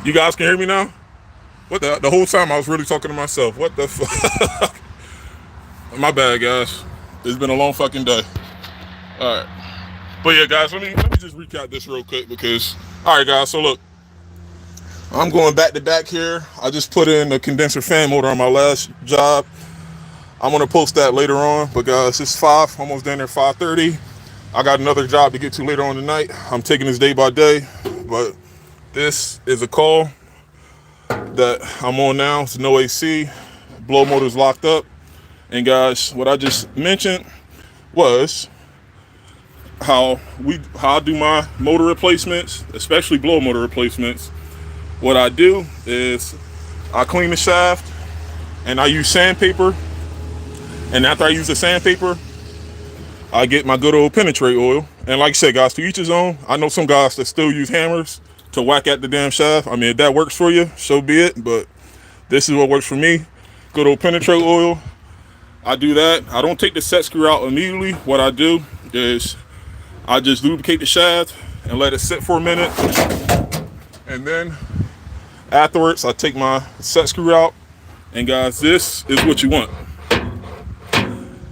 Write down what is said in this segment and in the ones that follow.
You guys can hear me now? What the whole time I was really talking to myself. What the fuck? My bad, guys. It's been a long fucking day. All right. But yeah, guys, let me just recap this real quick because all right, guys. So look, I'm going back to back here. I just put in a condenser fan motor on my last job. I'm gonna post that later on. But guys, it's 5, almost down there 5:30. I got another job to get to later on tonight. I'm taking this day by day, but this is a call that I'm on now. It's no AC, blow motor's locked up. And guys, what I just mentioned was how I do my motor replacements, especially blow motor replacements. What I do is I clean the shaft and I use sandpaper. And after I use the sandpaper, I get my good old penetrate oil. And like I said, guys, to each his own. I know some guys that still use hammers to whack at the damn shaft. I mean, if that works for you, so be it. But this is what works for me. Good old penetrate oil. I do that. I don't take the set screw out immediately. What I do is I just lubricate the shaft and let it sit for a minute. And then afterwards, I take my set screw out. And guys, this is what you want.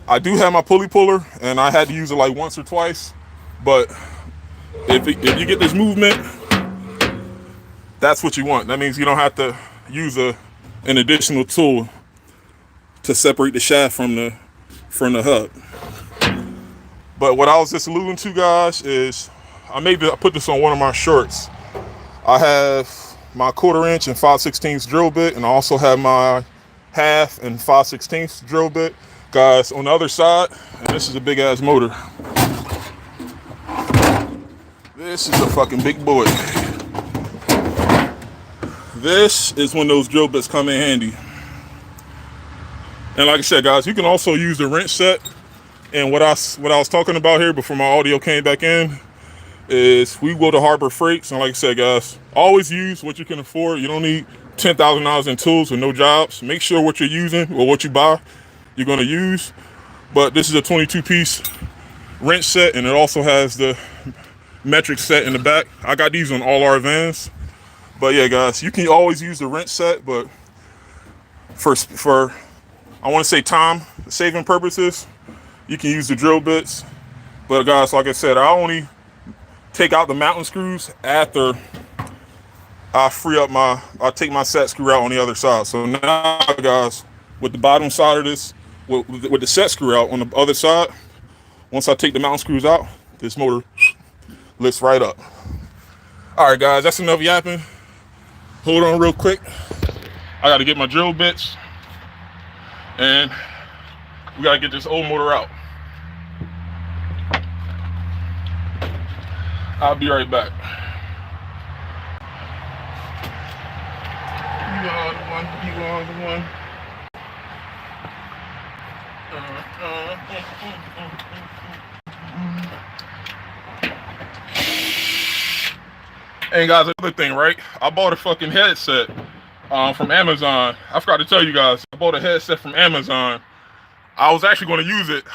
I do have my pulley puller, and I had to use it like once or twice. But if you get this movement, that's what you want. That means you don't have to use an additional tool to separate the shaft from the hub. But what I was just alluding to, guys, is I put this on one of my shorts. I have my 1/4 inch and 5/16 drill bit, and I also have my 1/2 and 5/16 drill bit. Guys, on the other side, and this is a big ass motor. This is a fucking big boy. This is when those drill bits come in handy. And like I said, guys, you can also use the wrench set. And what I was talking about here before my audio came back in is we go to Harbor Freights. And like I said, guys, always use what you can afford. You don't need $10,000 in tools with no jobs. Make sure what you're using or what you buy you're going to use. But this is a 22-piece wrench set, and it also has the metric set in the back. I got these on all our vans. But yeah, guys, you can always use the wrench set, but for I want to say time saving purposes, you can use the drill bits. But guys, like I said, I only take out the mounting screws after I take my set screw out on the other side. So now, guys, with the bottom side of this, with the set screw out on the other side, once I take the mounting screws out, this motor lifts right up. All right, guys, that's enough yapping. Hold on real quick. I got to get my drill bits, and we got to get this old motor out. I'll be right back. You are the one. You are the one. And guys, another thing, right? I bought a fucking headset from Amazon. I forgot to tell you guys, I bought a headset from Amazon. I was actually going to use it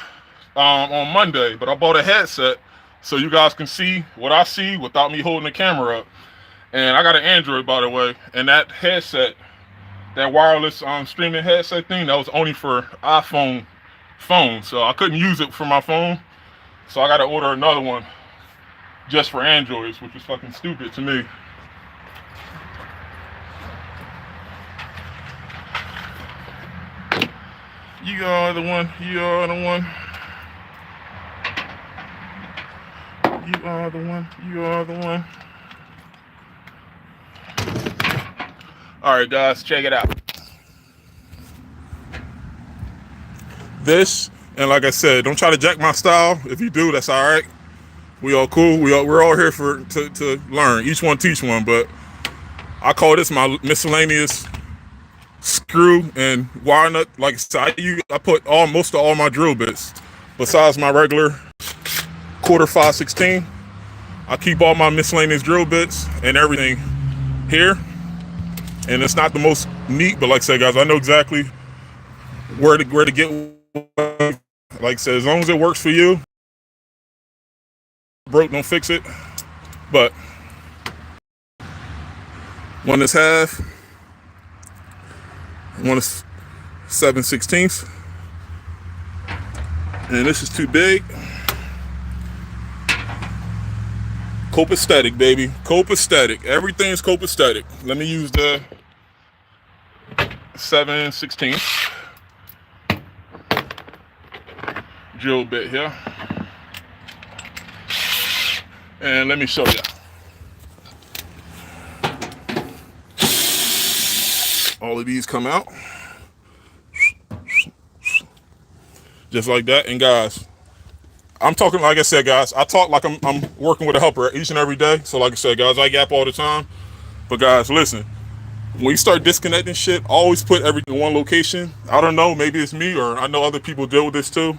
on Monday, but I bought a headset so you guys can see what I see without me holding the camera up. And I got an Android, by the way, and that headset, that wireless streaming headset thing, that was only for iPhone phone, so I couldn't use it for my phone. So I got to order another one just for Androids, which is fucking stupid to me. You are the one. You are the one. You are the one. You are the one. All right, guys, check it out. This, and like I said, don't try to jack my style. If you do, that's all right. We all cool. We're all here to learn. Each one teach one. But I call this my miscellaneous screw and wire nut. Like I said, I put most of all my drill bits besides my regular 1/4 5/16. I keep all my miscellaneous drill bits and everything here. And it's not the most neat, but like I said, guys, I know exactly where to get. Like I said, as long as it works for you, broke, don't fix it. But One is half, one is 7/16, and this is too big. Copacetic, baby. Copacetic. Everything's copacetic. Let me use the 7/16 drill bit here. And let me show you. All of these come out. Just like that. And guys, I'm talking, like I said, guys, I talk like I'm working with a helper each and every day. So like I said, guys, I yap all the time. But guys, listen, when you start disconnecting shit, always put everything in one location. I don't know, maybe it's me, or I know other people deal with this too.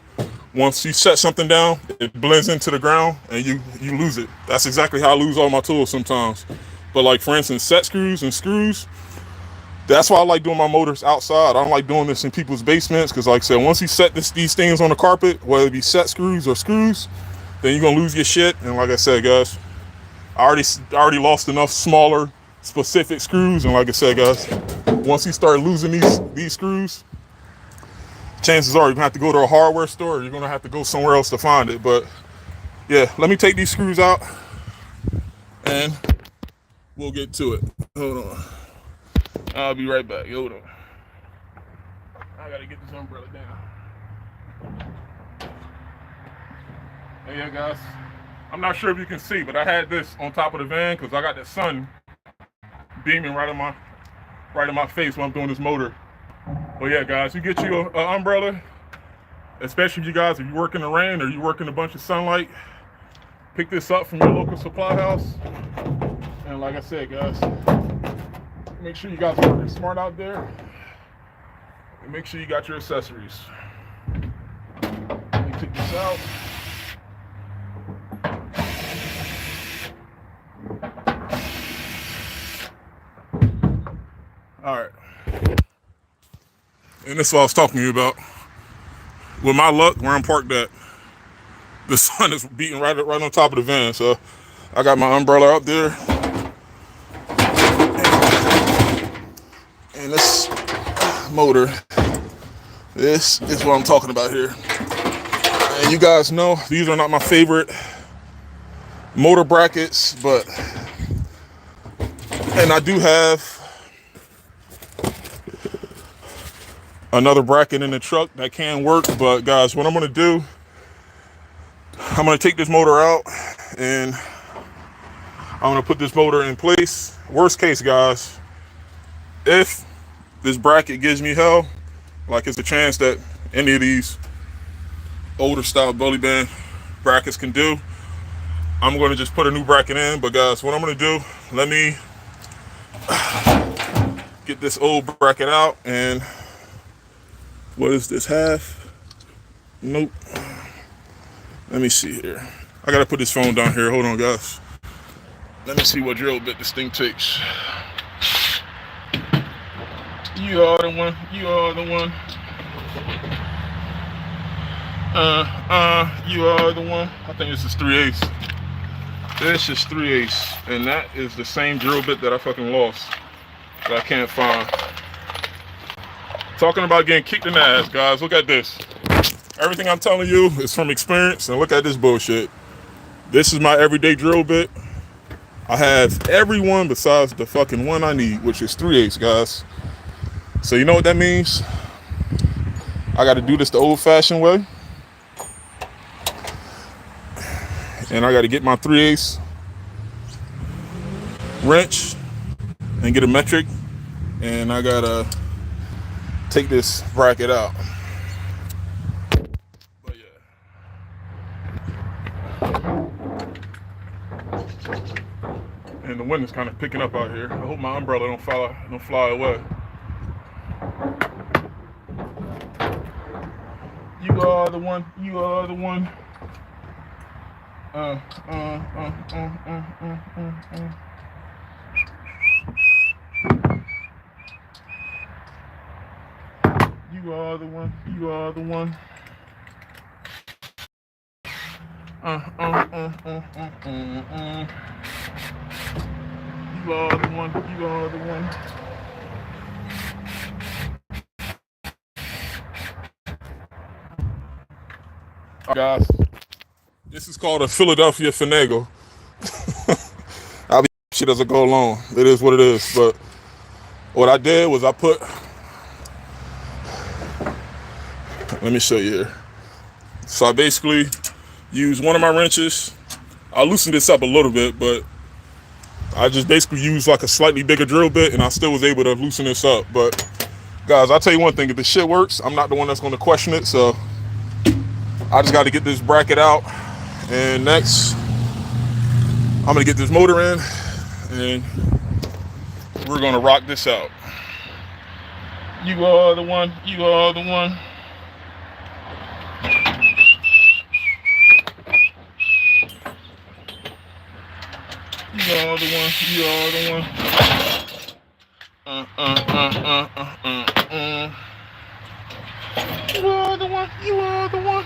Once you set something down, it blends into the ground and you lose it. That's exactly how I lose all my tools sometimes. But like, for instance, set screws and screws, that's why I like doing my motors outside. I don't like doing this in people's basements, because like I said, once you set these things on the carpet, whether it be set screws or screws, then you're gonna lose your shit. And like I said, guys, I already lost enough smaller specific screws. And like I said, guys, once you start losing these screws, chances are you're gonna have to go to a hardware store, or you're gonna have to go somewhere else to find it. But yeah, let me take these screws out and we'll get to it. Hold on. I'll be right back. Hold on. I gotta get this umbrella down. Hey, yeah, guys. I'm not sure if you can see, but I had this on top of the van because I got the sun beaming right in my face when I'm doing this motor. But yeah, guys, you get you an umbrella, especially you guys, if you work in the rain or you work in a bunch of sunlight, pick this up from your local supply house. And like I said, guys, make sure you guys are working smart out there, and make sure you got your accessories. Let me take this out. All right. And that's what I was talking to you about. With my luck, where I'm parked at, the sun is beating right on top of the van. So I got my umbrella up there. And this motor, this is what I'm talking about here. And you guys know these are not my favorite motor brackets, and I do have another bracket in the truck that can work. But guys, what I'm gonna do, I'm gonna take this motor out and I'm gonna put this motor in place. Worst case, guys, if this bracket gives me hell, like it's a chance that any of these older style belly band brackets can do, I'm going to just put a new bracket in. But guys, what I'm going to do, let me get this old bracket out. And what is this, half? Nope. Let me see here. I got to put this phone down here. Hold on, guys. Let me see what drill bit this thing takes. You are the one. You are the one. You are the one. I think this is 3/8. This is 3/8, and that is the same drill bit that I fucking lost, that I can't find. Talking about getting kicked in the ass, guys. Look at this. Everything I'm telling you is from experience, and look at this bullshit. This is my everyday drill bit. I have every one besides the fucking one I need, which is 3/8, guys. So you know what that means? I got to do this the old-fashioned way. And I got to get my 3/8 wrench and get a metric. And I got to take this bracket out. But yeah. And the wind is kind of picking up out here. I hope my umbrella don't fly away. You are the one. You are the one. You are the one. You are the one. You You are the one. You are the one. All right, guys, this is called a Philadelphia finagle. I'll be shit as I go along. It is what it is. But what I did was I put. Let me show you here. So I basically used one of my wrenches. I loosened this up a little bit, but I just basically used like a slightly bigger drill bit, and I still was able to loosen this up. But guys, I'll tell you one thing: if the shit works, I'm not the one that's going to question it. So I just got to get this bracket out, and next I'm going to get this motor in, and we're going to rock this out. You are the one. You are the one. You are the one. You are the one. You are the one. You are the one.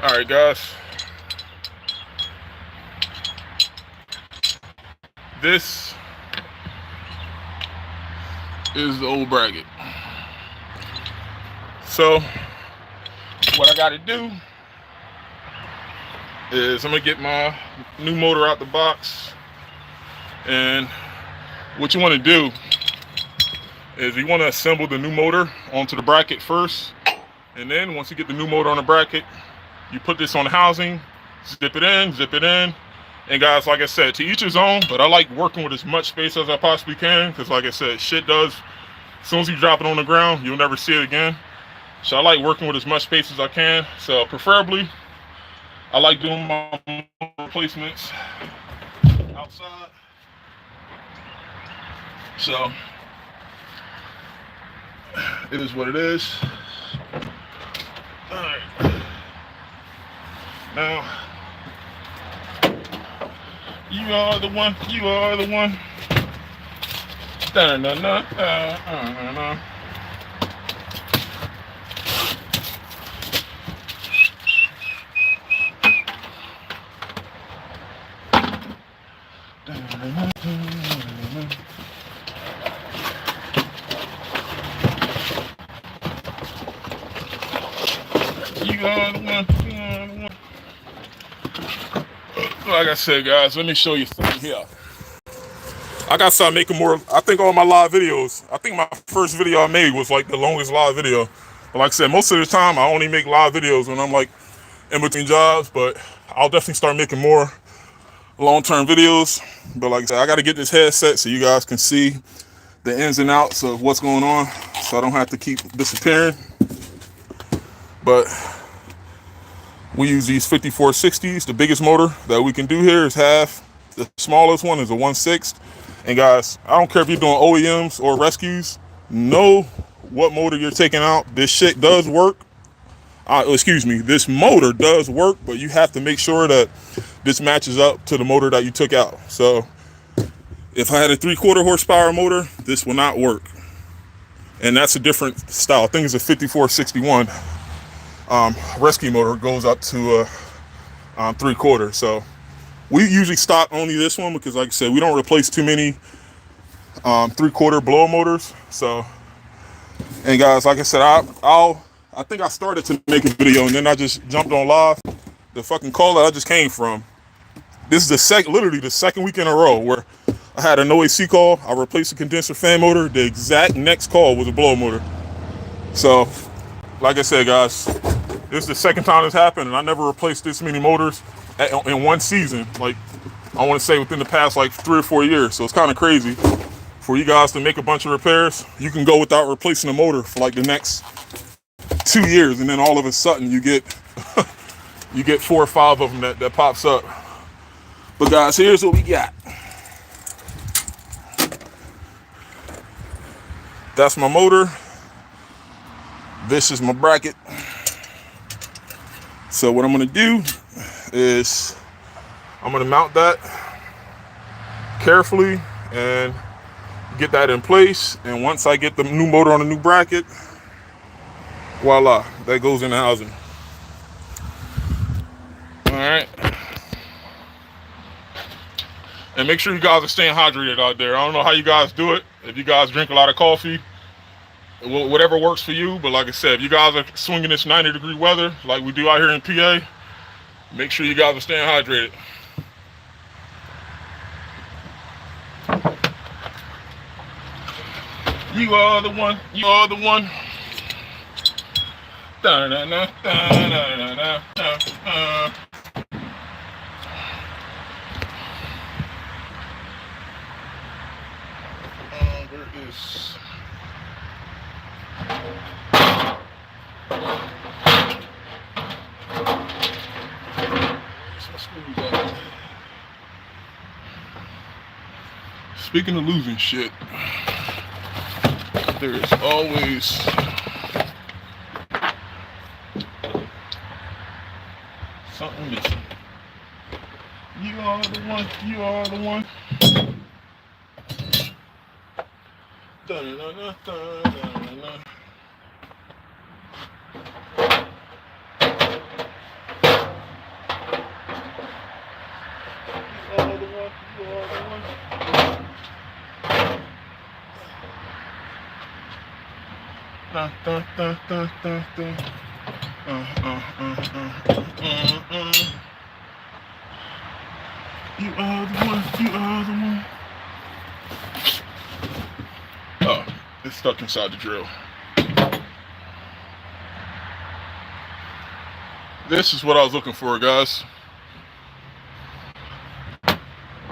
All right, guys. This is the old bracket. So what I got to do is I'm gonna get my new motor out the box, and what you want to do is you want to assemble the new motor onto the bracket first, and then once you get the new motor on the bracket, you put this on the housing, zip it in. And guys, like I said, to each his own, but I like working with as much space as I possibly can, because like I said, shit does, as soon as you drop it on the ground, you'll never see it again. So I like working with as much space as I can. So preferably, I like doing my replacements outside. So it is what it is. All right. Now, you are the one. You are the one. You are the one. You are the one. Like I said, guys, let me show you something here. I gotta start making more. I think all my live videos, I think my first video I made was like the longest live video. But like I said, most of the time I only make live videos when I'm like in between jobs, but I'll definitely start making more long-term videos. But like I said, I gotta get this headset so you guys can see the ins and outs of what's going on, so I don't have to keep disappearing. But we use these 5460s. The biggest motor that we can do here is half. The smallest one is a 1/6. And guys, I don't care if you're doing OEMs or rescues, know what motor you're taking out. This shit does work. This motor does work, but you have to make sure that this matches up to the motor that you took out. So if I had a 3/4 horsepower motor, this will not work. And that's a different style. I think it's a 5461. Rescue motor goes up to 3/4. So we usually stock only this one because, like I said, we don't replace too many 3/4 blower motors. So, and guys, like I said, I think I started to make a video and then I just jumped on live. The fucking call that I just came from. This is literally the second week in a row where I had an OAC call. I replaced the condenser fan motor. The exact next call was a blower motor. So, like I said, guys, this is the second time this happened, and I never replaced this many motors in one season. Like, I want to say within the past like 3 or 4 years. So it's kind of crazy for you guys to make a bunch of repairs. You can go without replacing a motor for like the next 2 years, and then all of a sudden you get you get 4 or 5 of them that pops up. But guys, here's what we got. That's my motor. This is my bracket. So what I'm gonna do is I'm gonna mount that carefully and get that in place. And once I get the new motor on the new bracket, voila, that goes in the housing. All right. And make sure you guys are staying hydrated out there. I don't know how you guys do it. If you guys drink a lot of coffee, whatever works for you. But like I said, if you guys are swinging this 90-degree weather like we do out here in PA, make sure you guys are staying hydrated. You are the one. You are the one. Where is... Speaking of losing shit, there is always something missing. You are the one. You are the one. Da-da-da-da-da-da-da. Dun, dun, dun, dun, dun, dun. You are the one. You are the one. Oh, it's stuck inside the drill. This is what I was looking for, guys.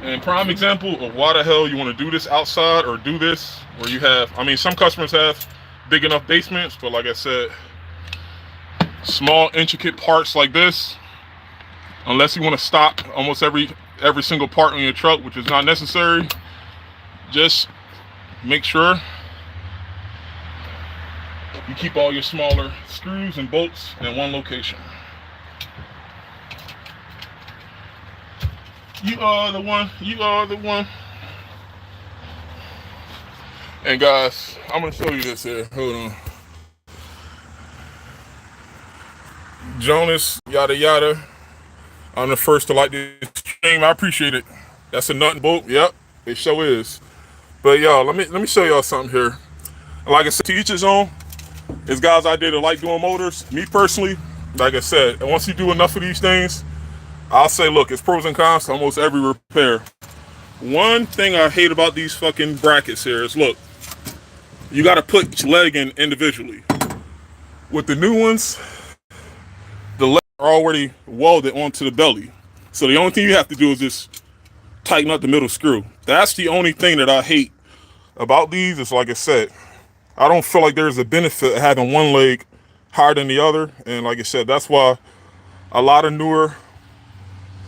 And prime example of why the hell you want to do this outside or do this where you have, I mean, some customers have big enough basements, but like I said, small intricate parts like this, unless you want to stock almost every single part on your truck, which is not necessary, just make sure you keep all your smaller screws and bolts in one location. You are the one. You are the one. And guys, I'm gonna show you this here. Hold on. Jonas, yada yada. I'm the first to like this stream. I appreciate it. That's a nut and bolt. Yep, it sure is. But y'all, let me show y'all something here. Like I said, to each his own. There's guys out there that like doing motors. Me personally, like I said, once you do enough of these things, I'll say, look, it's pros and cons to almost every repair. One thing I hate about these fucking brackets here is, look, you got to put each leg in individually. With the new ones, the legs are already welded onto the belly. So the only thing you have to do is just tighten up the middle screw. That's the only thing that I hate about these. Is, like I said, I don't feel like there's a benefit of having one leg higher than the other. And like I said, that's why a lot of newer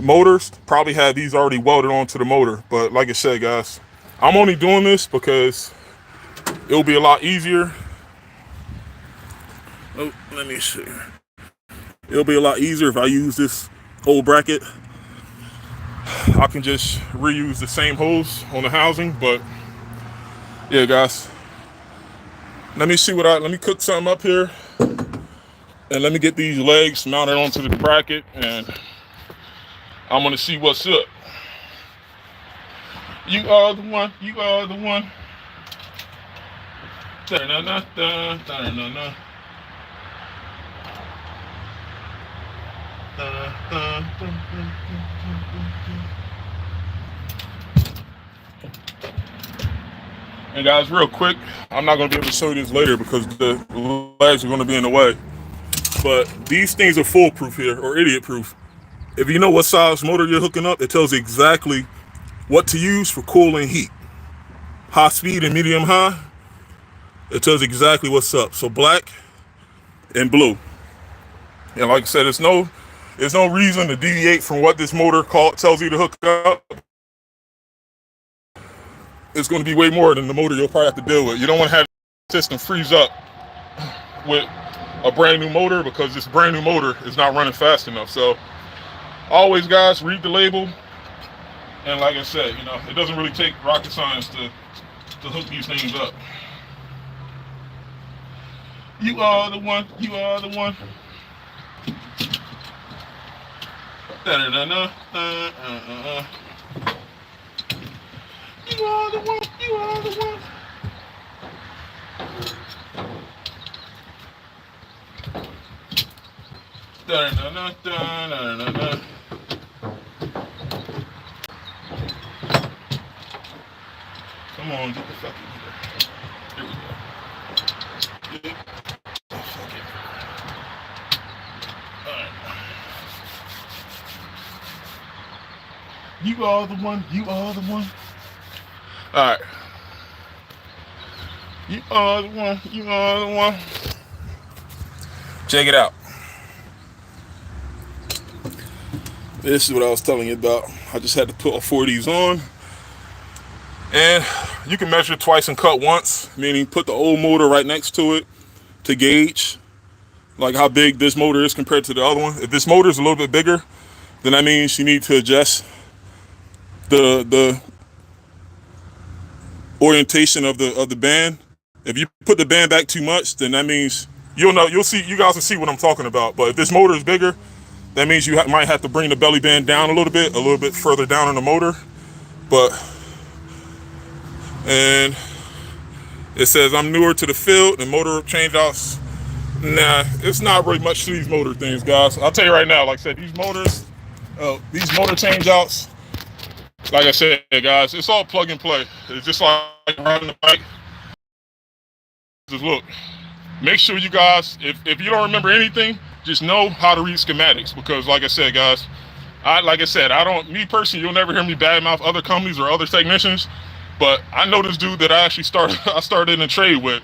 motors probably have these already welded onto the motor. But like I said, guys, I'm only doing this because it'll be a lot easier. Oh, let me see. It'll be a lot easier if I use this old bracket. I can just reuse the same hose on the housing. But yeah, guys, let me cook something up here, and let me get these legs mounted onto the bracket, and I'm gonna see what's up. You are the one. You are the one. Da-na-na-na, da-na-na. And guys, real quick, I'm not going to be able to show you this later because the legs are going to be in the way. But these things are foolproof here, or idiot proof. If you know what size motor you're hooking up, it tells you exactly what to use for cool and heat. High speed and medium high, it tells you exactly what's up. So black and blue. And like I said, there's no reason to deviate from what this motor tells you to hook up. It's going to be way more than the motor you'll probably have to deal with. You don't want to have the system freeze up with a brand new motor because this brand new motor is not running fast enough. So always, guys, read the label. And like I said, it doesn't really take rocket science to hook these things up. You are the one. You are the one. Da-da-da-da, You are the one. You are the one. Da-da-da-da-da-da-da. Come on, get the fuck in here. Here we go. Get the fuck in. Alright. You are the one. You are the one. Alright. You are the one. You are the one. Check it out. This is what I was telling you about. I just had to put all 4 of these on. And you can measure twice and cut once, meaning put the old motor right next to it to gauge like how big this motor is compared to the other one. If this motor is a little bit bigger, then that means you need to adjust the orientation of the band. If you put the band back too much, then that means you guys will see what I'm talking about. But if this motor is bigger, that means you might have to bring the belly band down a little bit further down on the motor. And it says I'm newer to the field and motor changeouts. Nah, it's not really much to these motor things, guys. I'll tell you right now, like I said, these motor changeouts, like I said, guys, it's all plug and play. It's just like riding the bike. Just look, make sure you guys, if you don't remember anything, just know how to read schematics, because like I said, guys, me personally, you'll never hear me badmouth other companies or other technicians, but I know this dude that I started in a trade with.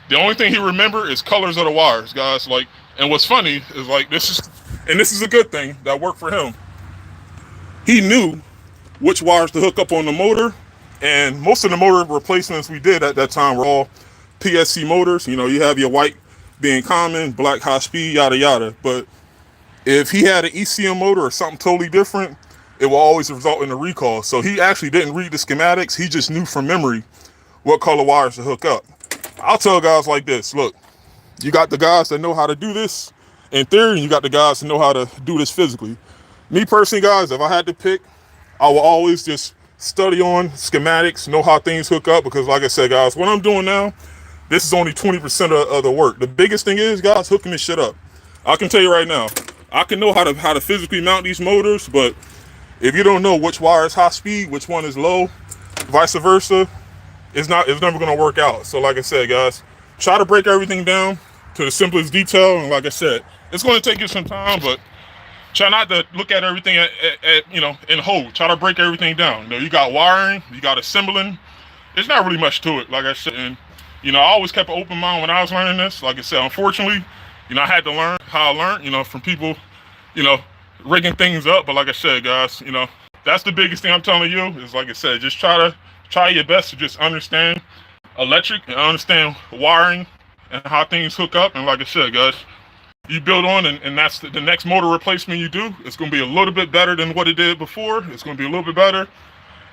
The only thing he remember is colors of the wires, guys. And what's funny is this is a good thing that worked for him. He knew which wires to hook up on the motor, and most of the motor replacements we did at that time were all PSC motors. You have your white being common, black high speed, yada yada. But if he had an ECM motor or something totally different, it will always result in a recall. So he actually didn't read the schematics. He just knew from memory what color wires to hook up. I'll tell guys like this: look, you got the guys that know how to do this in theory, and you got the guys that know how to do this physically. Me personally, guys, if I had to pick, I will always just study on schematics, know how things hook up, because like I said, guys, what I'm doing now, this is only 20% of the work. The biggest thing is, guys, hooking this shit up. I can tell you right now, I can know how to physically mount these motors, but if you don't know which wire is high speed, which one is low, vice versa, it's never gonna work out. So like I said, guys, try to break everything down to the simplest detail. And like I said, it's gonna take you some time, but try not to look at everything in whole. Try to break everything down. You got wiring, you got assembling. There's not really much to it, like I said. And I always kept an open mind when I was learning this. Like I said, unfortunately, I had to learn how I learned, from people, rigging things up. But like I said, guys, that's the biggest thing I'm telling you is, like I said, just try your best to just understand electric and understand wiring and how things hook up. And like I said, guys, you build on, and that's the next motor replacement you do. It's going to be a little bit better than what it did before. It's going to be a little bit better.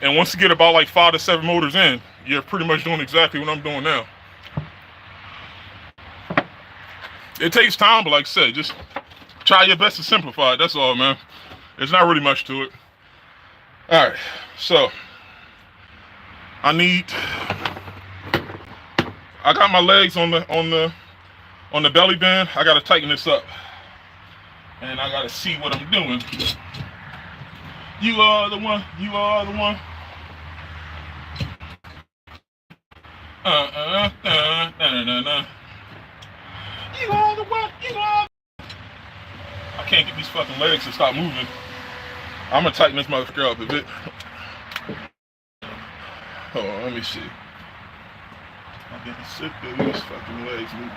And once you get about like 5 to 7 motors in, you're pretty much doing exactly what I'm doing now. It takes time, but like I said, just try your best to simplify it. That's all, man. There's not really much to it. All right, so I got my legs on the belly band. I got to tighten this up, and I got to see what I'm doing. You are the one. You are the one. You are the one. You are. I can't get these fucking legs to stop moving. I'm gonna tighten this motherfucker up a bit. Hold on, let me see. I'm getting sick of these fucking legs moving.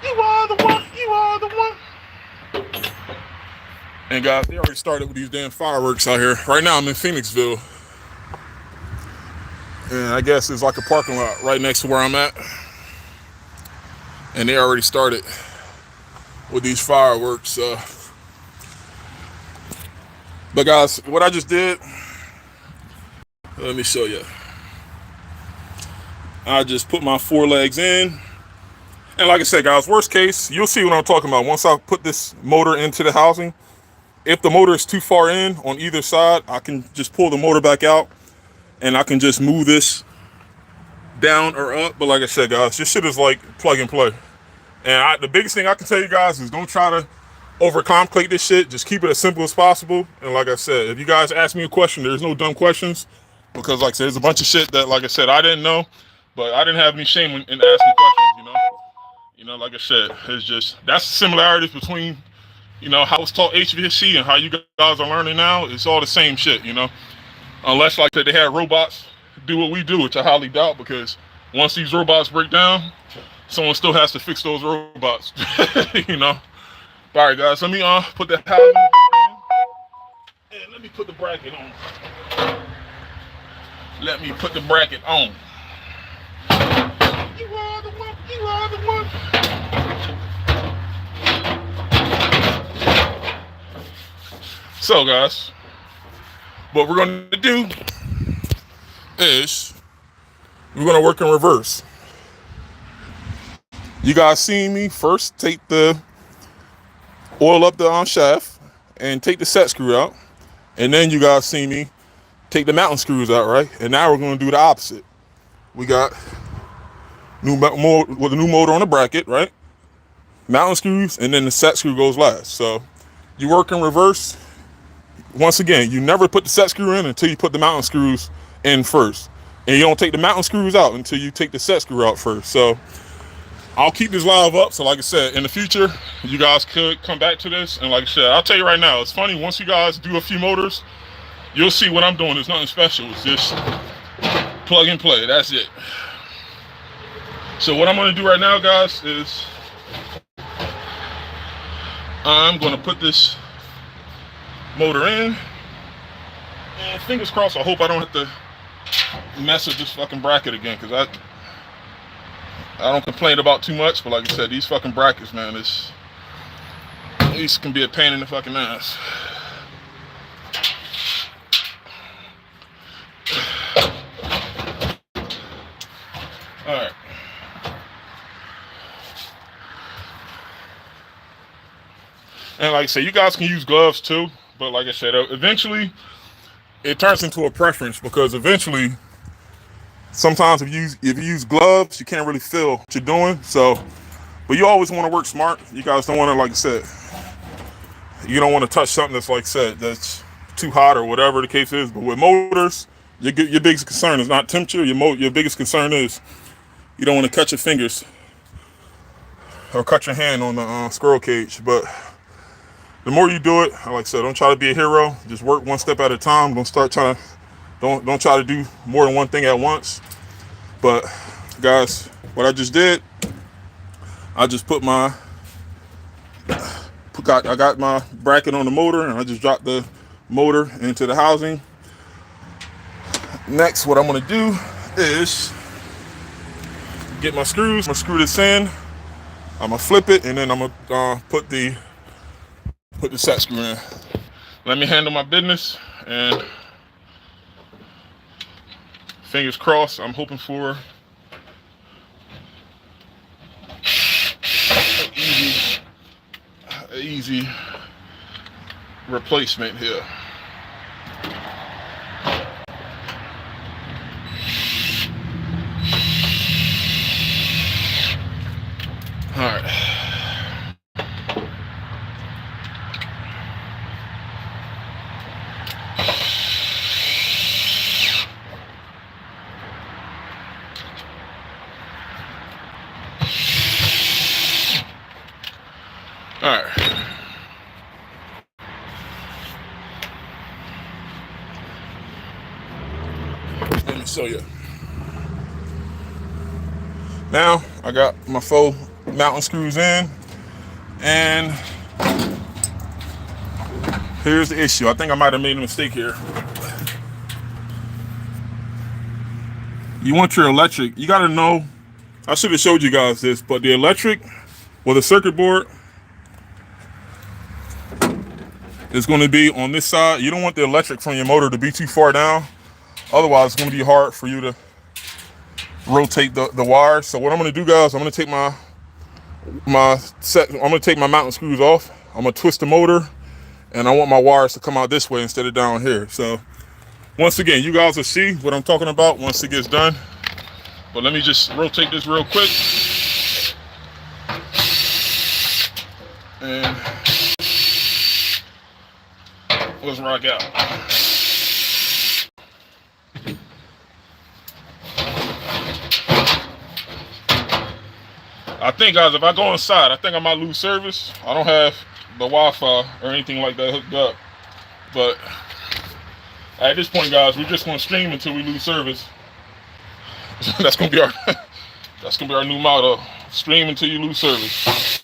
You are the one. You are the one. And guys, they already started with these damn fireworks out here. Right now I'm in Phoenixville. And I guess it's like a parking lot right next to where I'm at. and they already started with these fireworks. But guys, what I just did, let me show you. I just put my 4 legs in. And like I said, guys, worst case, you'll see what I'm talking about. Once I put this motor into the housing, if the motor is too far in on either side, I can just pull the motor back out and I can just move this down or up. But like I said, guys, this shit is like plug and play. And the biggest thing I can tell you guys is don't try to overcomplicate this shit. Just keep it as simple as possible. And like I said, if you guys ask me a question, there's no dumb questions, because like I said, there's a bunch of shit that, like I said, I didn't know, but I didn't have any shame in asking questions, like I said, it's just, that's the similarities between, how it's taught HVAC and how you guys are learning now. It's all the same shit, unless like they had robots do what we do, which I highly doubt, because once these robots break down, someone still has to fix those robots. All right, guys, let me put the housing in, and let me put the bracket on. Let me put the bracket on. You are the one, you are the one. So guys, what we're going to do is we're going to work in reverse. You guys seen me first take the oil up the shaft and take the set screw out, and then you guys see me take the mounting screws out, right? And now we're going to do the opposite. We got new with a new motor on the bracket, right? Mounting screws, and then the set screw goes last. So you work in reverse. Once again, you never put the set screw in until you put the mounting screws in first, and you don't take the mounting screws out until you take the set screw out first. So I'll keep this live up. So like I said, in the future, you guys could come back to this. And like I said, I'll tell you right now, it's funny, once you guys do a few motors, you'll see what I'm doing. There's nothing special. It's just plug and play. That's it. So what I'm going to do right now, guys, is I'm going to put this motor in. And fingers crossed, I hope I don't have to mess with this fucking bracket again, because I don't complain about too much, but like I said, these fucking brackets, man, these can be a pain in the fucking ass. Alright. And like I said, you guys can use gloves too, but like I said, eventually it turns into a preference, because eventually, sometimes if you use gloves, you can't really feel what you're doing. So, but you always want to work smart. You guys don't want to, like I said, you don't want to touch something that's, like I said, that's too hot or whatever the case is. But with motors, your biggest concern is not temperature. Your biggest concern is you don't want to cut your fingers or cut your hand on the squirrel cage. But the more you do it, like I said, don't try to be a hero. Just work one step at a time. Don't try to do more than one thing at once. But guys, what I just did, I just put I got my bracket on the motor, and I just dropped the motor into the housing. Next, what I'm going to do is get my screws. I'm going to screw this in. I'm going to flip it, and then I'm going to put the set screw in. Let me handle my business, and fingers crossed, I'm hoping for an easy replacement here. All right. All right. Let me show you. Now I got my 4 mounting screws in, and here's the issue. I think I might have made a mistake here. You want your electric, you got to know I should have showed you guys this, but the electric with a circuit board is going to be on this side. You don't want the electric from your motor to be too far down. Otherwise, it's going to be hard for you to rotate the wires. So what I'm going to do, guys, I'm going to take I'm going to take my mounting screws off. I'm going to twist the motor, and I want my wires to come out this way instead of down here. So once again, you guys will see what I'm talking about once it gets done. But let me just rotate this real quick. And let's rock out. I think, guys, if I go inside, I think I might lose service. I don't have the Wi-Fi or anything like that hooked up. But at this point, guys, we're just going to stream until we lose service. That's going to be our new motto. Stream until you lose service.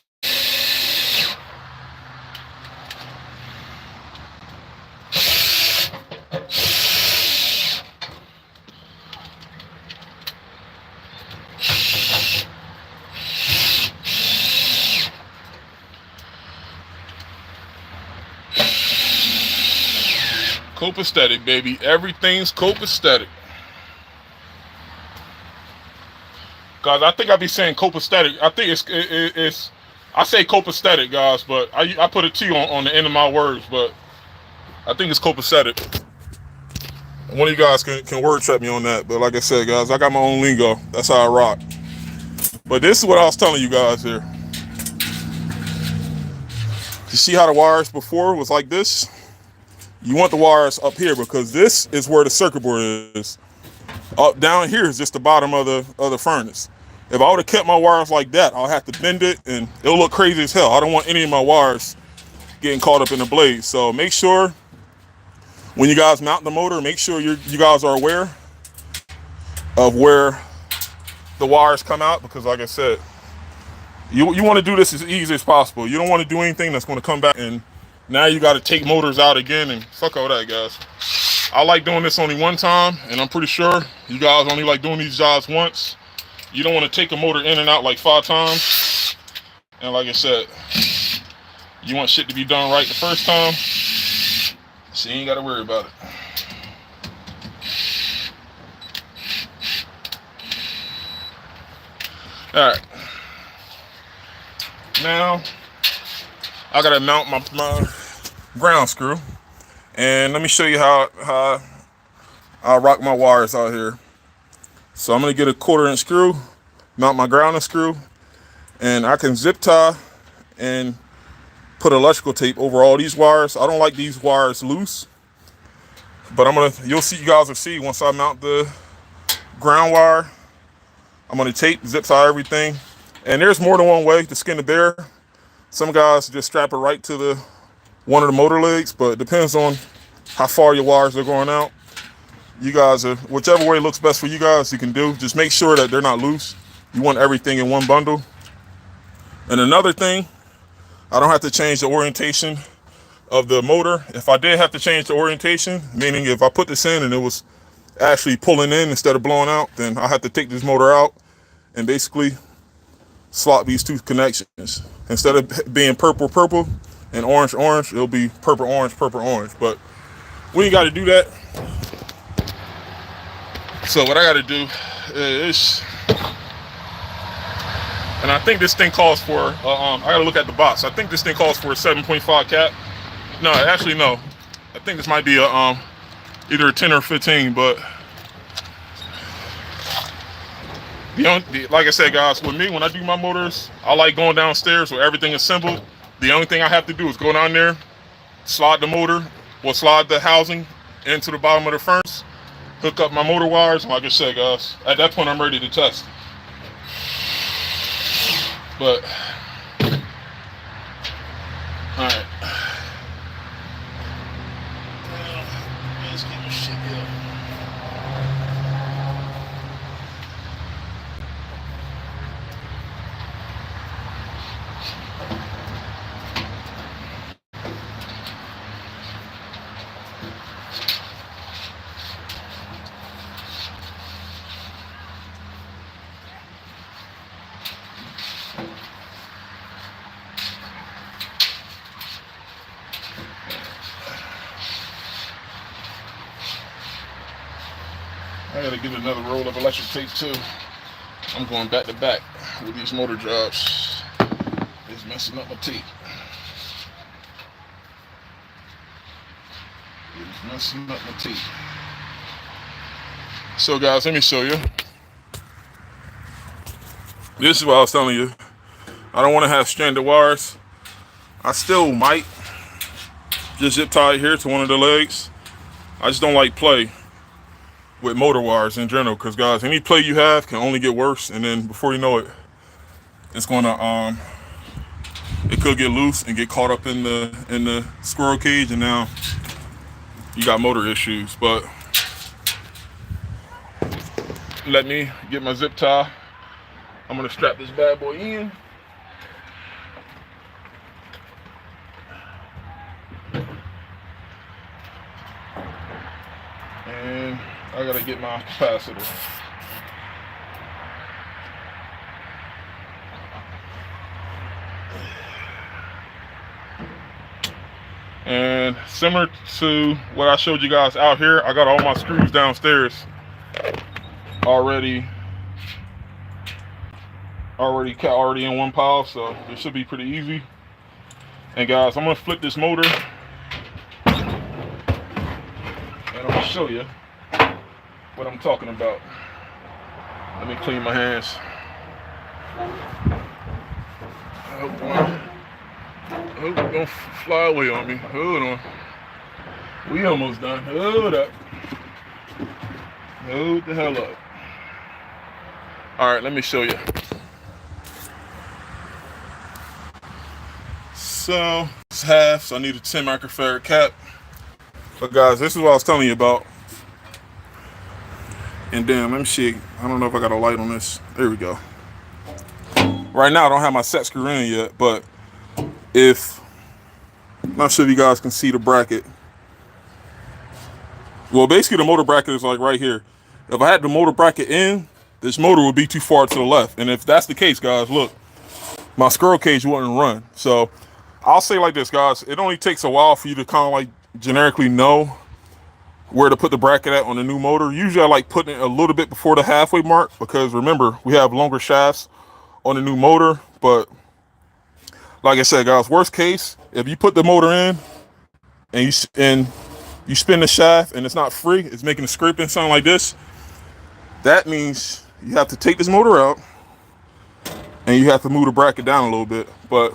Copacetic, baby. Everything's copacetic. Guys, I think I be saying copacetic. I think it's I say copacetic, guys, but I put a T on the end of my words, but I think it's copacetic. One of you guys can word check me on that, but like I said, guys, I got my own lingo. That's how I rock. But this is what I was telling you guys here. You see how the wires before was like this? You want the wires up here because this is where the circuit board is. Up down here is just the bottom of the furnace. If I would have kept my wires like that, I'll have to bend it and it'll look crazy as hell. I don't want any of my wires getting caught up in the blade. So make sure when you guys mount the motor, make sure you guys are aware of where the wires come out, because like I said, you want to do this as easy as possible. You don't want to do anything that's going to come back and now you got to take motors out again and fuck all that, guys. I like doing this only one time, and I'm pretty sure you guys only like doing these jobs once. You don't want to take a motor in and out like 5 times. And like I said, you want shit to be done right the first time, so you ain't got to worry about it. Alright. Now, I got to mount my ground screw. And let me show you how I rock my wires out here. So I'm going to get a 1/4 inch screw, mount my grounding screw, and I can zip tie and put electrical tape over all these wires. I don't like these wires loose, but you guys will see once I mount the ground wire. I'm going to tape, zip tie everything. And there's more than one way to skin the bear. Some guys just strap it right to one of the motor legs, but it depends on how far your wires are going out. You guys whichever way looks best for you guys, you can do. Just make sure that they're not loose. You want everything in one bundle. And another thing, I don't have to change the orientation of the motor. If I did have to change the orientation, meaning if I put this in and it was actually pulling in instead of blowing out, then I have to take this motor out and basically swap these two connections. Instead of being purple and orange, it'll be purple, orange. But we ain't got to do that. So what I got to do is, and I think this thing calls for, I got to look at the box. I think this thing calls for a 7.5 cap. No, actually, no. I think this might be either a 10 or 15, but like I said, guys, with me, when I do my motors, I like going downstairs where everything is assembled. The only thing I have to do is go down there, slide the housing into the bottom of the furnace, hook up my motor wires, and like I said, guys, at that point, I'm ready to test. But, all right. Let's get this shit here. I gotta get another roll of electric tape too. I'm going back to back with these motor jobs. It's messing up my tape. It's messing up my tape. So guys, let me show you. This is what I was telling you. I don't want to have stranded wires. I still might just zip tie it here to one of the legs. I just don't like play with motor wires in general, because guys, any play you have can only get worse, and then before you know it, it's gonna it could get loose and get caught up in the squirrel cage, and now you got motor issues. But let me get my zip tie. I'm gonna strap this bad boy in. And I gotta get my capacitor. And similar to what I showed you guys out here, I got all my screws downstairs already in one pile, so it should be pretty easy. And guys, I'm gonna flip this motor and I'm gonna show you what I'm talking about. Let me clean my hands. I hope it don't fly away on me. Hold on. We almost done. Hold up. Hold the hell up. Alright, let me show you. So, it's half, so I need a 10 microfarad cap. But guys, this is what I was telling you about. And damn, let me see. I don't know if I got a light on this. There we go. Right now, I don't have my set screw in yet, but I'm not sure if you guys can see the bracket. Well, basically the motor bracket is like right here. If I had the motor bracket in, this motor would be too far to the left. And if that's the case, guys, look, my squirrel cage wouldn't run. So I'll say like this, guys, it only takes a while for you to kind of like generically know where to put the bracket at on the new motor. Usually I like putting it a little bit before the halfway mark, because remember, we have longer shafts on the new motor. But like I said, guys, worst case, if you put the motor in and you spin the shaft and it's not free, it's making a scraping sound like this, that means you have to take this motor out and you have to move the bracket down a little bit. But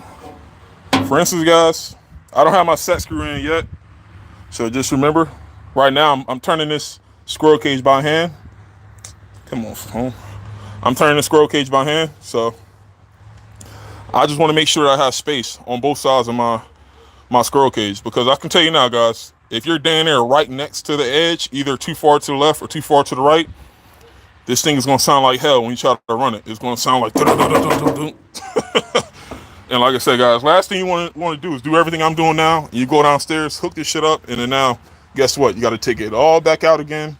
for instance, guys, I don't have my set screw in yet, so just remember, right now I'm turning this squirrel cage by hand. Come on, phone. I'm turning the squirrel cage by hand, so I just want to make sure I have space on both sides of my squirrel cage, because I can tell you now, guys, if you're down there right next to the edge, either too far to the left or too far to the right, this thing is going to sound like hell when you try to run it. It's going to sound like and like I said, guys, last thing you want to do is do everything I'm doing now. You go downstairs, hook this shit up, and then now, guess what? You got to take it all back out again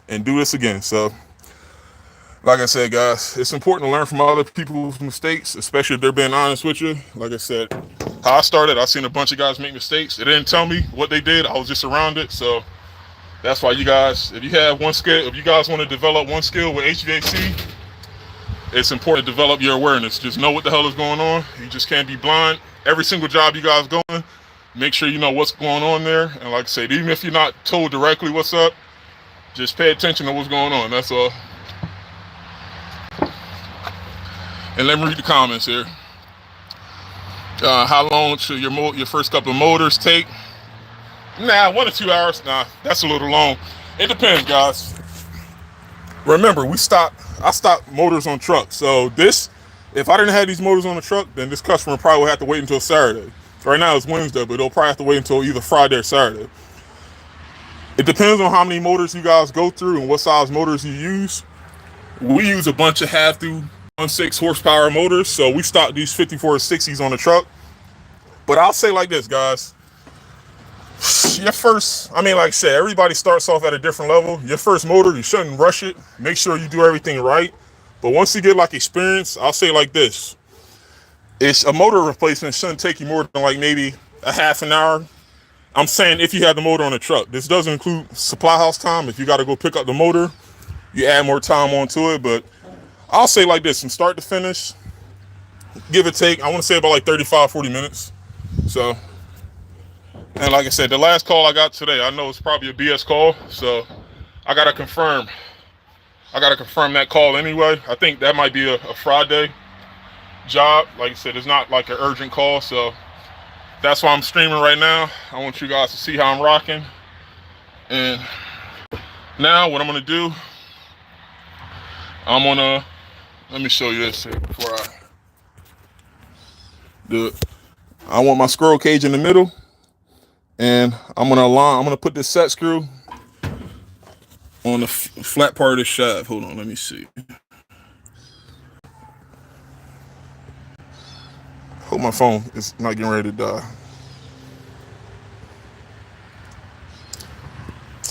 and do this again. So like I said, guys, it's important to learn from other people's mistakes, especially if they're being honest with you. Like I said, how I started, I seen a bunch of guys make mistakes. They didn't tell me what they did. I was just around it. So that's why you guys, if you have one skill, if you guys want to develop one skill with HVAC, it's important to develop your awareness. Just know what the hell is going on. You just can't be blind. Every single job you guys going, make sure you know what's going on there. And like I said, even if you're not told directly what's up, just pay attention to what's going on. That's all. And let me read the comments here. How long should your first couple of motors take? Nah, 1 to 2 hours. Nah, that's a little long. It depends, guys. Remember, I stock motors on trucks. So if I didn't have these motors on the truck, then this customer probably would have to wait until Saturday. Right now it's Wednesday, but they'll probably have to wait until either Friday or Saturday. It depends on how many motors you guys go through and what size motors you use. We use a bunch of half through 1.6 horsepower motors, so we stock these 5460s on the truck. But I'll say like this, guys, your first, like I said, everybody starts off at a different level. Your first motor, you shouldn't rush it. Make sure you do everything right. But once you get like experience, I'll say like this, it's a motor replacement shouldn't take you more than like maybe a half an hour. I'm saying if you have the motor on the truck. This doesn't include supply house time. If you got to go pick up the motor, you add more time onto it. But I'll say like this, from start to finish, give or take, I want to say about like 35, 40 minutes. So, and like I said, the last call I got today, I know it's probably a BS call, so I gotta confirm. I gotta confirm that call anyway. I think that might be a Friday job. Like I said, it's not like an urgent call, so that's why I'm streaming right now. I want you guys to see how I'm rocking. And now what I'm gonna do, let me show you this here before I do it. I want my squirrel cage in the middle, and I'm gonna put this set screw on the flat part of the shaft. Hold on, let me see. Hope my phone is not getting ready to die.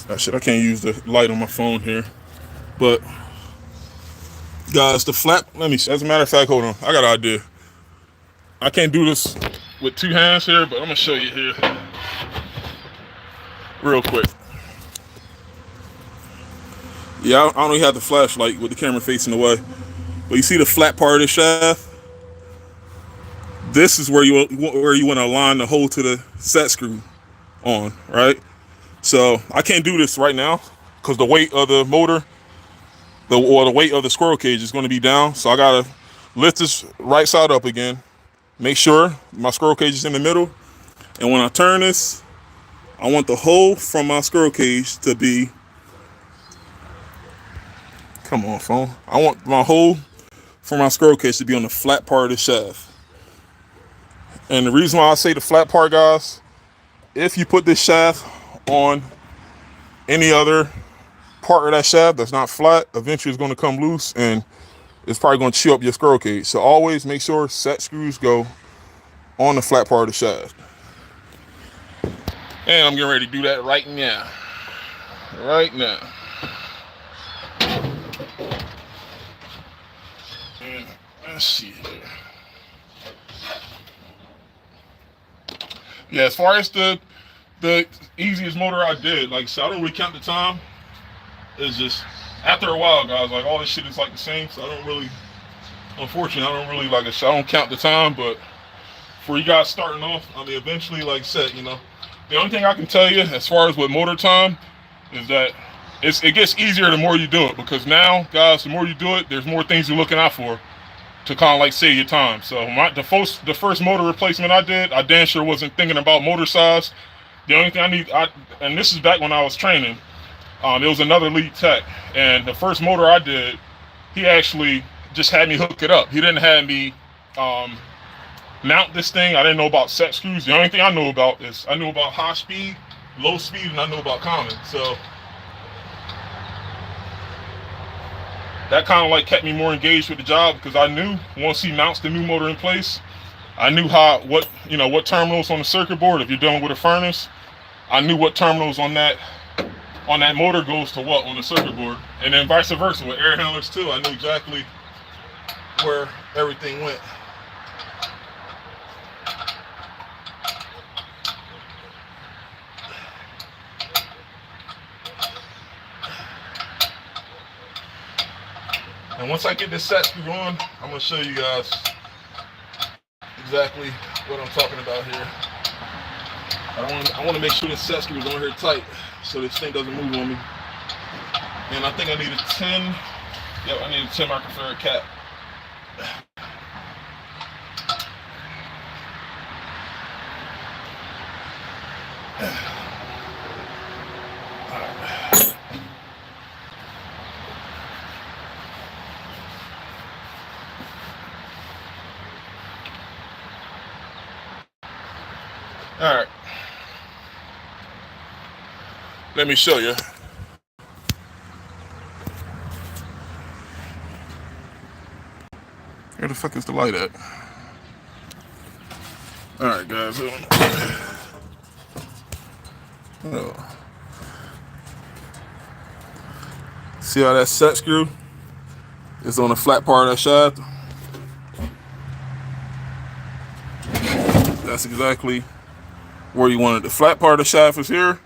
Oh, shit, I can't use the light on my phone here. But guys, the flat, let me see. As a matter of fact, hold on, I got an idea. I can't do this with two hands here, but I'm gonna show you here real quick. Yeah, I don't really have the flashlight with the camera facing away, but you see the flat part of the shaft? This is where you want to align the hole to the set screw on, right? So I can't do this right now because the weight of the motor, the weight of the squirrel cage is going to be down. So I gotta lift this right side up again, make sure my squirrel cage is in the middle, and when I turn this, I want the hole from my squirrel cage to be, come on phone, I want my hole from my squirrel cage to be on the flat part of the shaft. And the reason why I say the flat part, guys, if you put this shaft on any other part of that shaft that's not flat, eventually it's going to come loose and it's probably going to chew up your squirrel cage. So always make sure set screws go on the flat part of the shaft. And I'm getting ready to do that right now. Right now. And let's see here. Yeah, as far as the easiest motor I did, like I said, I don't really count the time. It's just, after a while, guys, like all this shit is like the same, so I don't really, unfortunately, I don't really, like I said, I don't count the time, but for you guys starting off, I mean, eventually, like I said, you know, the only thing I can tell you as far as with motor time is that it gets easier the more you do it, because now, guys, the more you do it, there's more things you're looking out for to kind of like save your time. So the first motor replacement I did, I damn sure wasn't thinking about motor size. The only thing and this is back when I was training, there was another lead tech, and the first motor I did, he actually just had me hook it up. He didn't have me mount this thing. I didn't know about set screws. The only thing I knew about is I knew about high speed, low speed, and I knew about common. So that kind of like kept me more engaged with the job, because I knew once he mounts the new motor in place, I knew what terminals on the circuit board, if you're dealing with a furnace, I knew what terminals on that motor goes to what on the circuit board, and then vice versa with air handlers too. I knew exactly where everything went. And once I get this set screw on, I'm going to show you guys exactly what I'm talking about here. I want to make sure this set screw is on here tight so this thing doesn't move on me. And I think I need a 10. Yep, I need a 10 microfarad cap. All right. Let me show you. Where the fuck is the light at? All right, guys. Oh. See how that set screw is on the flat part of that shaft? That's exactly where you want it. The flat part of the shaft is here,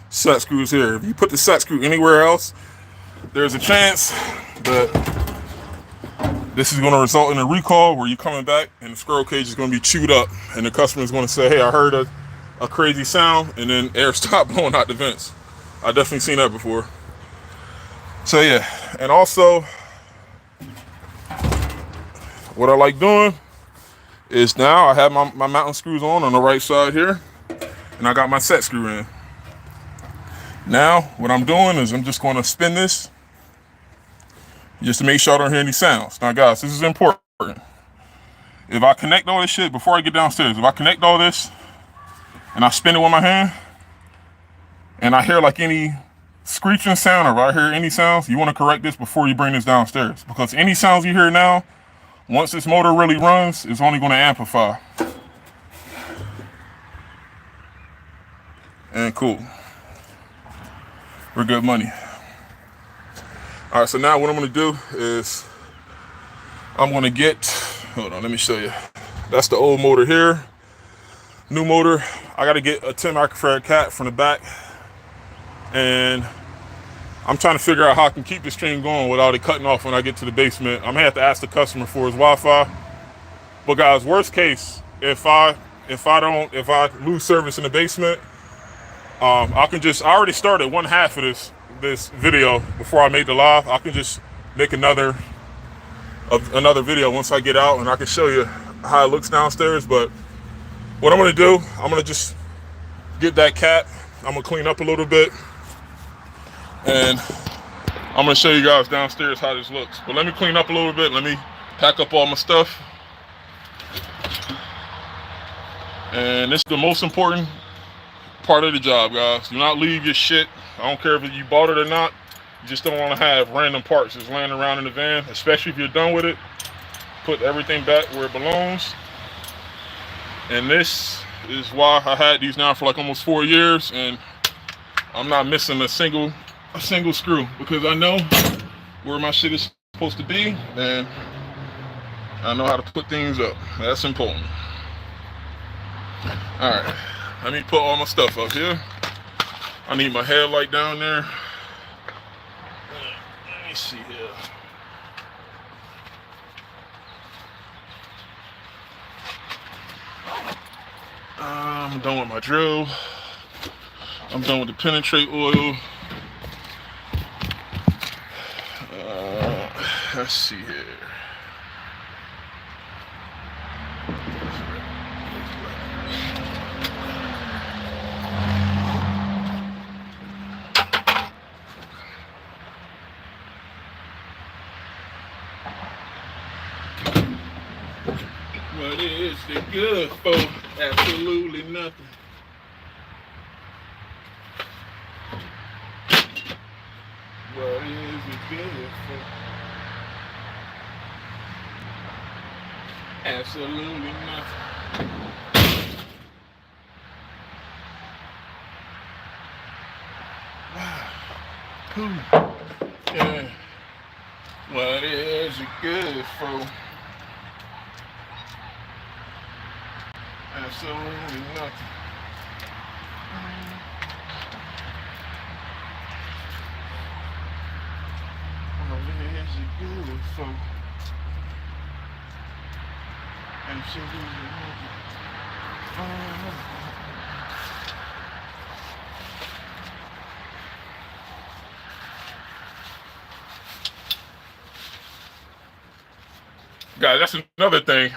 set screw is here. If you put the set screw anywhere else, there's a chance that this is going to result in a recall where you're coming back and the squirrel cage is going to be chewed up, and the customer is going to say, hey, I heard a crazy sound, and then air stopped blowing out the vents. I definitely seen that before. So yeah, and also what I like doing is now I have my mounting screws on the right side here, and I got my set screw in. Now what I'm doing is I'm just going to spin this just to make sure I don't hear any sounds. Now guys, this is important. If I connect all this shit before I get downstairs, if I connect all this and I spin it with my hand and I hear like any screeching sound, or if I hear any sounds, you want to correct this before you bring this downstairs, because any sounds you hear now, once this motor really runs, it's only going to amplify. And cool. We're good money. All right, so now what I'm going to do is I'm going to get, hold on, let me show you. That's the old motor here. New motor. I got to get a 10 microfarad cat from the back. And I'm trying to figure out how I can keep the stream going without it cutting off when I get to the basement. I'm going to have to ask the customer for his Wi-Fi. But guys, worst case, if I lose service in the basement, I already started one half of this video before I made the live. I can just make another video once I get out, and I can show you how it looks downstairs. But what I'm gonna do, I'm gonna just get that cat. I'm gonna clean up a little bit, and I'm gonna show you guys downstairs how this looks. But let me clean up a little bit. Let me pack up all my stuff. And this is the most important part of the job, guys. Do not leave your shit. I don't care if you bought it or not. You just don't want to have random parts just laying around in the van, especially if you're done with it. Put everything back where it belongs. And this is why I had these now for like almost 4 years, and I'm not missing a single screw, because I know where my shit is supposed to be, and I know how to put things up. That's important. All right, let me put all my stuff up here. I need my headlight down there. Let me see here. I'm done with my drill. I'm done with the penetrate oil. Let's see here. What is it good for? Absolutely nothing. What is it good for? Absolutely nothing. Wow. Cool. Yeah. What is it good for? Absolutely nothing. What is it good for? Absolutely nothing. Guys, that's another thing.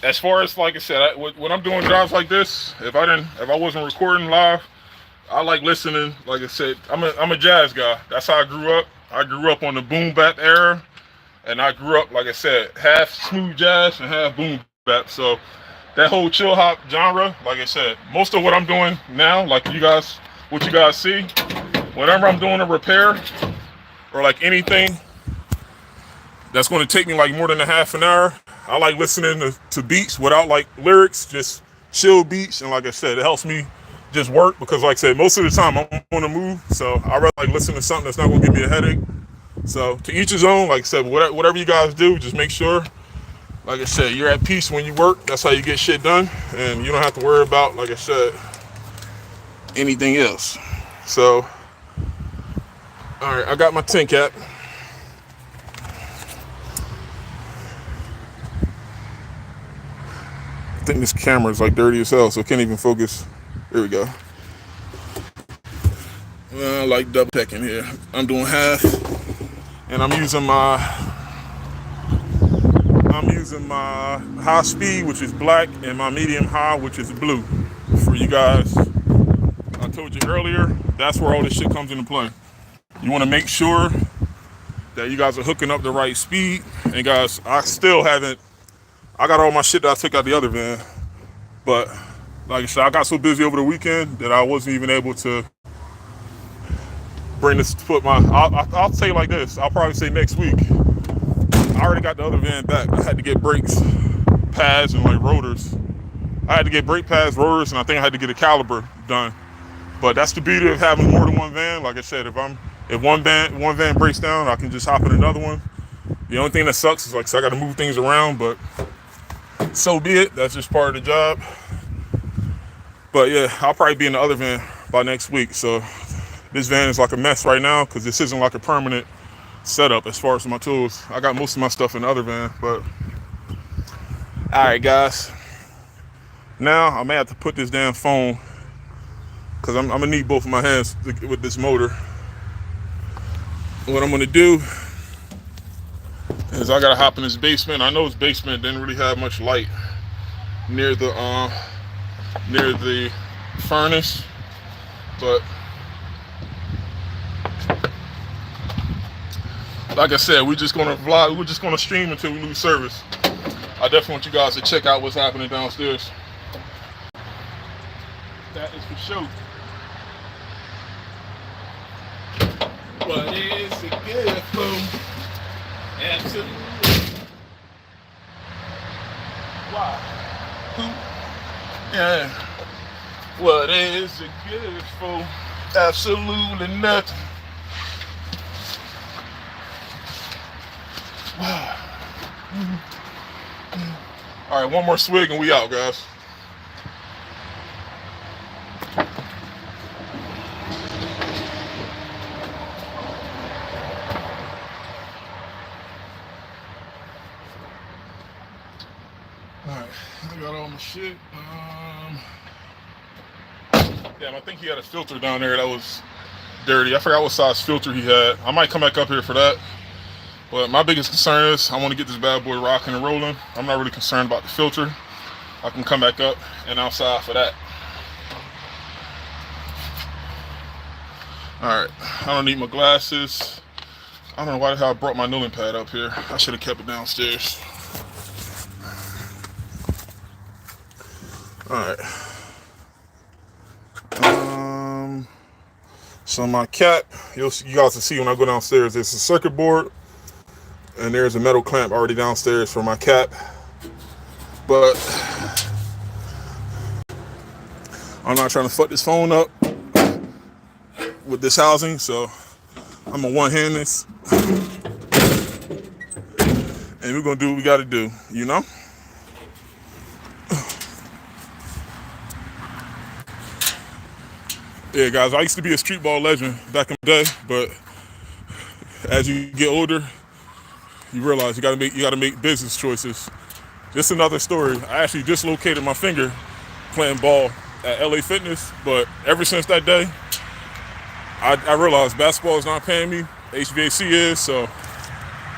As far as, like I said, when I'm doing jobs like this, if I wasn't recording live, I like listening. Like I said, I'm a jazz guy. That's how I grew up. I grew up on the boom bap era, and I grew up, like I said, half smooth jazz and half boom bap. So that whole chill hop genre, like I said, most of what I'm doing now, like what you guys see, whenever I'm doing a repair or like anything that's going to take me like more than a half an hour, I like listening to beats without like lyrics, just chill beats. And like I said, it helps me just work, because like I said, most of the time I'm on the move, so I rather like listen to something that's not going to give me a headache. So to each his own. Like I said, whatever you guys do, just make sure, like I said, you're at peace when you work. That's how you get shit done, and you don't have to worry about, like I said, anything else. So All right, I got my tin cap. I think this camera is like dirty as hell, so it can't even focus. There we go. I like double checking here. I'm doing half, and I'm using my high speed, which is black, and my medium high, which is blue. For you guys, I told you earlier, that's where all this shit comes into play. You want to make sure that you guys are hooking up the right speed. And guys, I got all my shit that I took out the other van, but like I said, I got so busy over the weekend that I wasn't even able to bring this, I'll say like this, I'll probably say next week. I already got the other van back. I had to get brakes, pads, and like rotors. I had to get brake pads, rotors, and I think I had to get a caliper done. But that's the beauty of having more than one van. Like I said, if one van breaks down, I can just hop in another one. The only thing that sucks is like, so I got to move things around, but so be it. That's just part of the job. But yeah, I'll probably be in the other van by next week. So this van is like a mess right now because this isn't like a permanent setup as far as my tools. I got most of my stuff in the other van, but all right, guys. Now I may have to put this damn phone because I'm gonna need both of my hands with this motor. What I'm gonna do is I gotta hop in this basement. I know this basement didn't really have much light near the furnace, but like I said, we're just gonna vlog. We're just gonna stream until we lose service. I definitely want you guys to check out what's happening downstairs. That is for sure. What is it good for? Absolutely. Why? Who? Yeah. What is it good for? Absolutely nothing. Wow. All right, one more swig and we out, guys. Alright, I got all my shit. Damn, I think he had a filter down there that was dirty. I forgot what size filter he had. I might come back up here for that. But my biggest concern is I want to get this bad boy rocking and rolling. I'm not really concerned about the filter. I can come back up and outside for that. Alright, I don't need my glasses. I don't know why the hell I brought my kneeling pad up here. I should have kept it downstairs. Alright. So my cap, you guys will see when I go downstairs, there's a circuit board and there's a metal clamp already downstairs for my cap. But I'm not trying to fuck this phone up with this housing, so I'm gonna one-hand this. And we're gonna do what we gotta do, you know? Yeah, guys, I used to be a street ball legend back in the day, but as you get older, you realize you gotta make business choices. Just another story. I actually dislocated my finger playing ball at LA Fitness, but ever since that day, I realized basketball is not paying me. HVAC is, so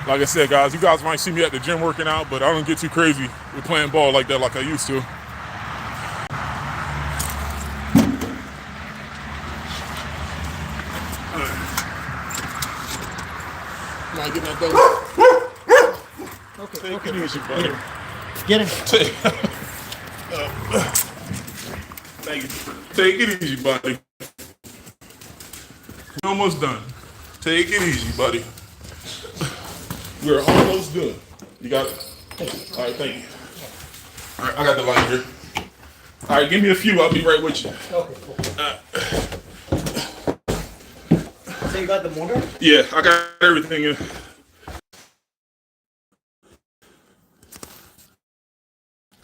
like I said, guys, you guys might see me at the gym working out, but I don't get too crazy with playing ball like that like I used to. Get that done. Okay. Take it easy, buddy. Get him. Thank you. Take it easy, buddy. We're almost done. Take it easy, buddy. We're almost done. You got it? All right, thank you. All right, I got the light here. All right, give me a few. I'll be right with you. Okay. So you got the motor? Yeah, I got everything in.